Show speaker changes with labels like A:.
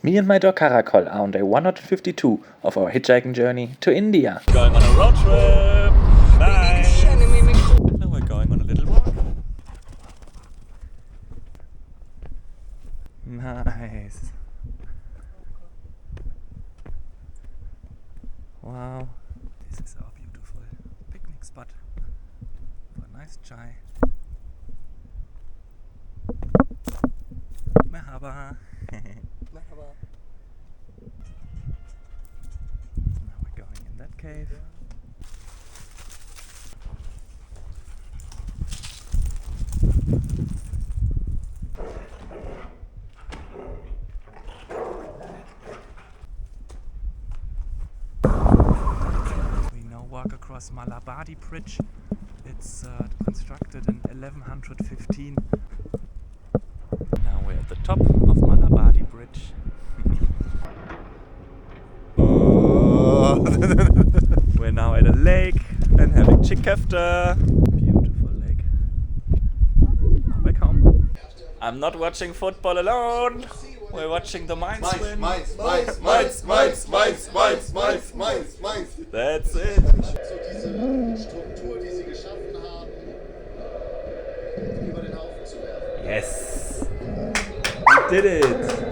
A: Me and my dog Karakol are on day 152 of our hitchhiking journey to India.
B: Going on a road trip! Nice! Now we're going on a little walk. Nice! Wow! This is our beautiful picnic spot for a nice chai. Merhaba!
C: Merhaba.
B: Now we're going in that cave. We now walk across Malabadi Bridge. It's constructed in 1115. Now we're at the top of Malabadi Bridge. We're now at a lake and having cigköfte. Beautiful lake. Now back home. I'm not watching football alone. We're watching the Mainz win.
C: Mainz.
B: That's it.
D: So diese Struktur, die sie geschaffen haben, über den Haufen zu werfen.
B: Yes. We did it.